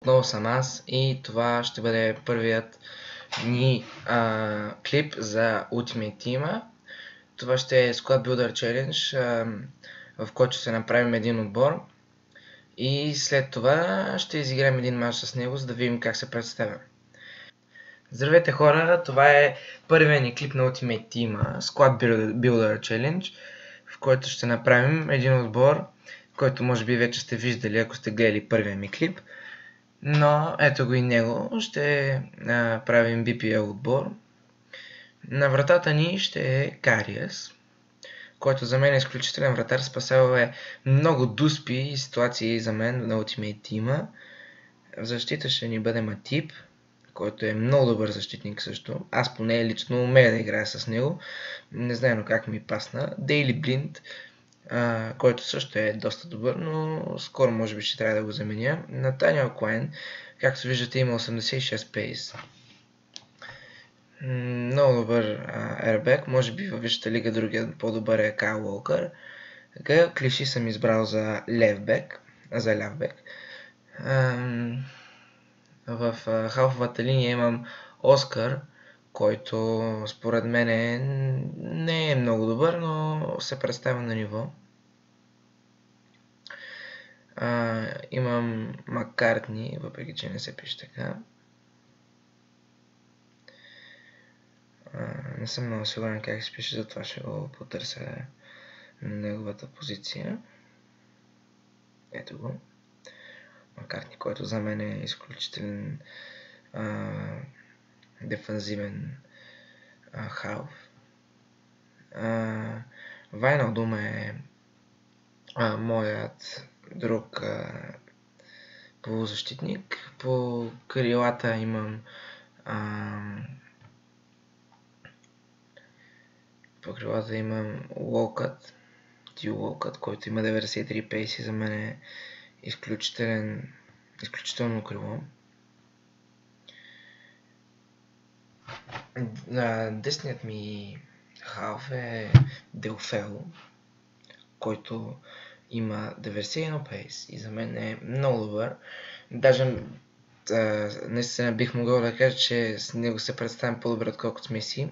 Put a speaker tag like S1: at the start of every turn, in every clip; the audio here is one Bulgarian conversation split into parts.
S1: отново съм аз и това ще бъде първият ни клип за Ultimate Team. Това ще е Squad Builder Challenge, в който ще направим един отбор и след това ще изиграем един мач с него, за да видим как се представя. Здравейте хора, това е първият ни клип на Ultimate Team, Squad Builder Challenge, в който ще направим един отбор, който може би вече сте виждали, ако сте гледали първия ми клип. Но ето го и него, ще правим BPL отбор. На вратата ни ще е Кариас, който за мен е изключителен вратар, спасява е много дуспи и ситуации за мен на Ultimate Team. В защита ще ни бъде Матип, който е много добър защитник също. Аз поне лично умея да играя с него. Не знам как ми пасна. Дейли Блинд, който също е доста добър, но скоро може би ще трябва да го заменя. Натаниел Коен, както виждате, има 86 пейс. Много добър ербек, може би във Висшата лига другият по-добър е Кайл Уолкър. Гайл Клиши съм избрал за левбек. В халфовата линия имам Оскар, който според мен не е много добър, но се представя на ниво. Имам Маккартни, въпреки че не се пише така. Не съм много сигурен как се пише, затова ще го потърся на неговата позиция. Ето го. Маккартни, който за мен е изключителен дефанзивен халф. Вайналдум е моят друг полузащитник. По крилата имам Уолкът, който има 93 пейси, за мен е изключително крило. Десният ми халф е Делфело, който има 91 пейс и за мен е много добър. Даже наистина бих могъл да кажа, че с него се представям по-добре, отколкото с Меси.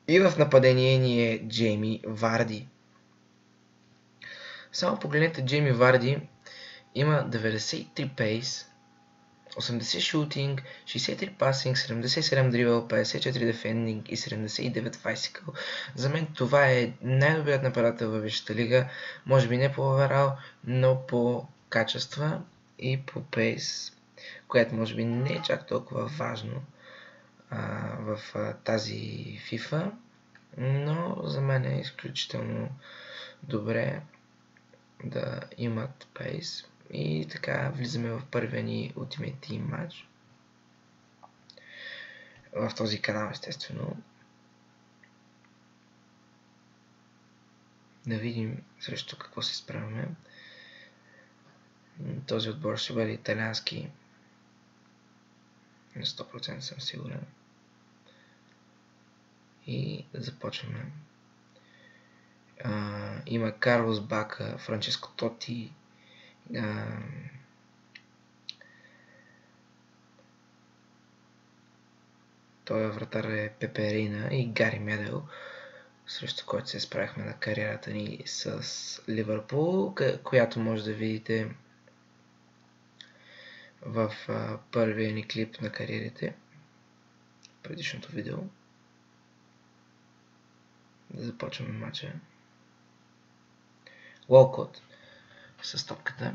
S1: И в нападение ни е Джейми Варди. Само погледнете, Джейми Варди има 93 пейс, 80 шутинг, 63 пасинг, 77 дрибъл, 54 дефендинг и 79 файсикъл. За мен това е най-добрият нападател във Висшата лига. Може би не по оверал, но по качества и по пейс, което може би не е чак толкова важно в тази FIFA, но за мен е изключително добре да имат пейс. И така влизаме в първия ни Ultimate Team матч. В този канал, естествено. Да видим срещу какво се справяме. Този отбор ще бъде италиански. На 100% съм сигурен. И да започваме. Има Карлос Бака, Франческо Тоти, той вратар е Пеперина и Гари Медел, срещу който се справихме на кариерата ни с Ливърпул, която може да видите в първия ни клип на кариерите, предишното видео. Да започваме матча. Уолкот с топката.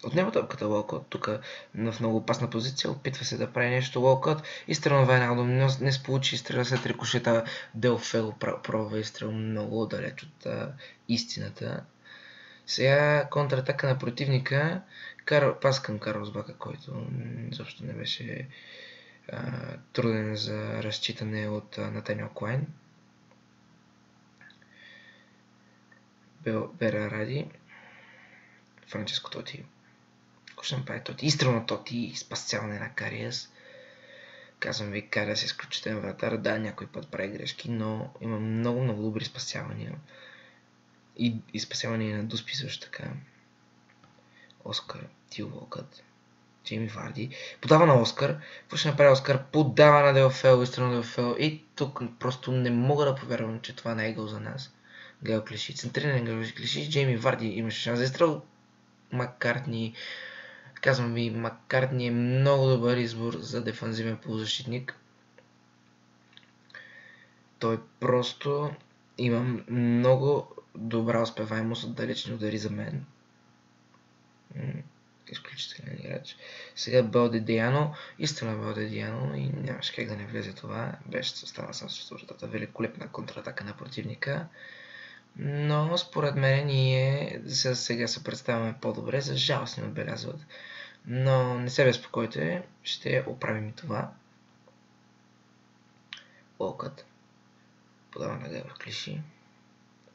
S1: Отнема топката Уолкот, тук в много опасна позиция, опитва се да прави нещо Уолкот. Изстрел на Вайналдум, не се получи, изстреля след рикошета. Делфело пробва изстрел много далеч от истината. Сега контратака на противника, пас към Карлос Бака, който изобщо не беше труден за разчитане от Натаниел Коен. Бераради, Франческо Тоти. Ако ще направи Тоти? Изстрел на Тоти и спасяване на Кариас. Казвам ви, Кариас е изключителен вратар. Да, някой път прави грешки, но има много добри спасявания. И спасявания на дуспи също така. Оскар, ти Уолкът. Джейми Варди. Подава на Оскар. Какво ще направи Оскар? Подава на Деофел, изстрел на Деофел. И тук просто не мога да повярвам, че това не е гол за нас. Гал Клиши. Центриране Гал Клиши. Джейми Варди имаше шанс за изстрел. Маккартни. Казвам ви, Маккартни е много добър избор за дефанзивен полузащитник. Той просто има много добра успеваемост от далечни удари за мен. Изключителен играч. Сега Белде Диано, истина Белде Диано и нямаше как да не влезе това. Беше стана с четвъртата великолепна контратака на противника. Но според мен ние сега се представяме по-добре. За жалост не отбелязват. Но не се безпокойте, ще оправим и това. Олкът. Подава на Георг Клиши.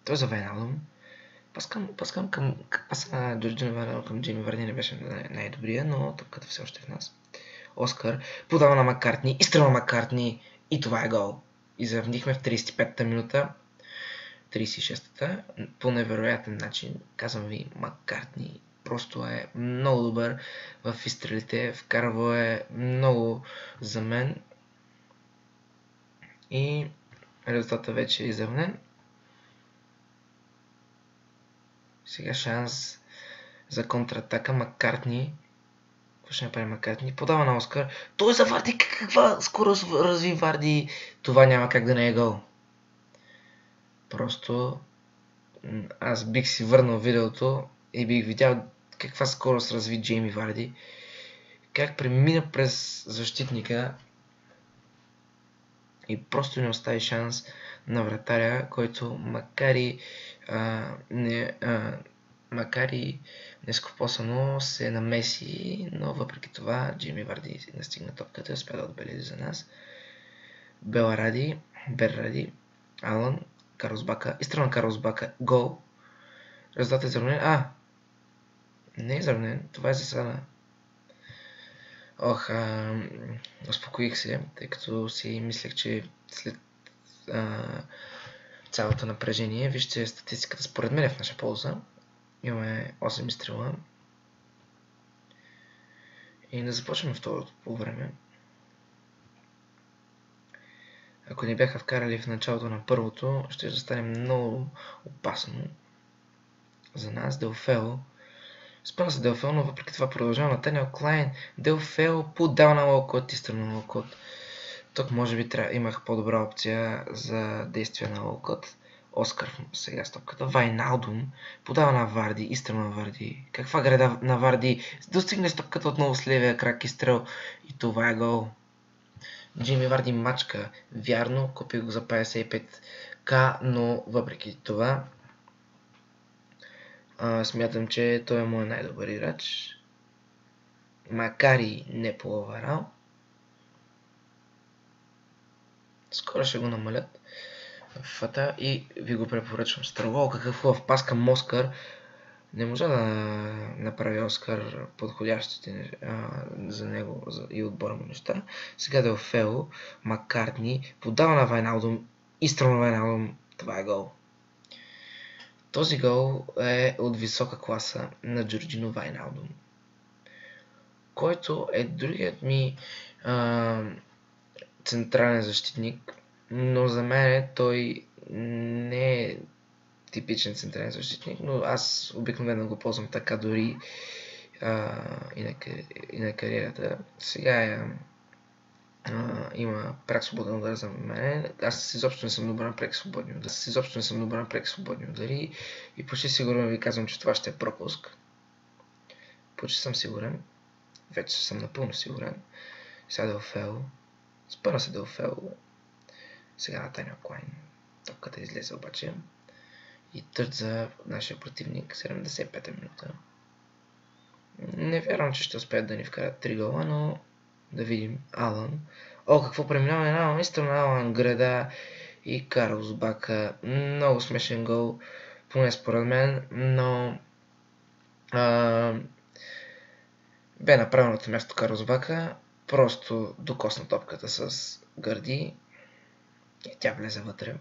S1: Той за Вайналдум. Паска на Джорджино Вайналдум към Джейми Варди не беше най-добрия, но топката все още в нас. Оскар подава на Маккартни, изстрел на Маккартни и това е гол. Изравнихме в 35-та минута, 36-та, по невероятен начин. Казвам ви, Маккартни просто е много добър в изстрелите, вкарва е много за мен и резултатът вече е изравнен. Сега шанс за контратака. Маккартни. Какво ще направи Маккартни? Подава на Оскар. Той за Варди. Каква скорост разви Варди? Това няма как да не е гол. Просто аз бих си върнал видеото и бих видял каква скорост разви Джейми Варди. Как премина през защитника и просто не остави шанс на вратаря, който макар и нескопосано се намеси, но въпреки това Джейми Варди настигна топката и успя да отбележи за нас. Берради, Алън, Карлос Бака, изстрел на Карлос Бака, гол. Резултатът е изравнен. Не е изравнен, това е засада. Успокоих се, тъй като си мислех, че след цялото напрежение, вижте статистиката според мен е в наша полза. Имаме 8 изстрела. И да започнем второто по време. Ако не бяха вкарали в началото на първото, ще стане много опасно за нас. Деофел. Спомня се Деофел, но въпреки това продължава на Таниел Клайн. Деофел подал на Локот и страна на Локот. Тук може би имах по-добра опция за действие на Локот. Оскар сега стопката. Вайналдум подава на Варди, изстрел на Варди. Каква града на Варди? Достигне стопката отново с левия крак, изстрел и това е гол. Джейми Варди мачка. Вярно, купих го за 55к, но въпреки това смятам, че той е моят най-добър играч. Макар и не по оверал. Скоро ще го намалят фата и ви го препоръчвам. Стравол, какъв хубав пас към Оскар. Не можа да направи Оскар подходящите за него и отбора му неща. Сега Деофел, Маккартни, подава на Вайналдум, изстрел на Вайналдум. Това е гол. Този гол е от висока класа на Джорджино Вайналдум, който е другият ми централен защитник, но за мен той не е типичен централен защитник, но аз обикновено го ползвам така дори и на кариерата. Сега има прак свободен удар за мен. Аз изобщо не съм добър на прек свободни удари и почти сигурно ви казвам, че това ще е пропуск. Почти съм сигурен. Вече съм напълно сигурен. Сега Деофел. Спъна се Деофел. Сега на Таниел Клайн. Топката излезе обаче. И търт за нашия противник. 75-та минута. Не вярвам, че ще успеят да ни вкарат 3 гола, но да видим. Алън. Какво преминаване на Алън. Изстрел на Алън, Града и Карлос Бака. Много смешен гол. Поне според мен, но бе на правилното място Карлос Бака. Просто докосна топката с гърди и тя влезе вътре.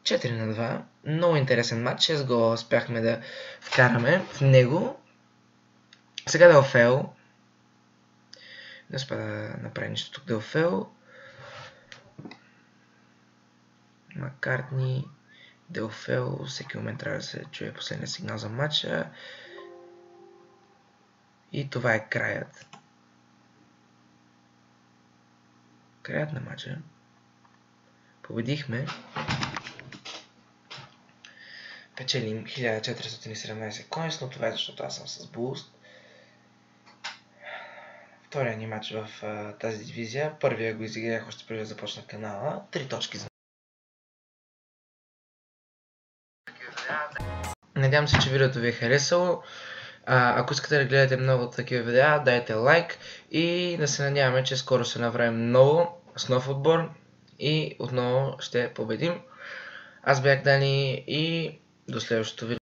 S1: 4-2. Много интересен матч. 6 гола успяхме да вкараме в него. Сега Делфео. Не успя да направи нищо тук Делфео. Маккартни. Делфео. Всеки момент трябва да се чуе последния сигнал за матча. И това е краят. Краят на матча. Победихме. Печелим 1417 коинс, но това е защото аз съм с буст. Втория ни матч в тази дивизия. Първия го изиграх още преди да започна канала. 3 точки за. Надявам се, че видеото ви е харесало. Ако искате да гледате много такива видеа, дайте лайк и да се надяваме, че скоро ще направим много с нов отбор и отново ще победим. Аз бях Дани и до следващото видео.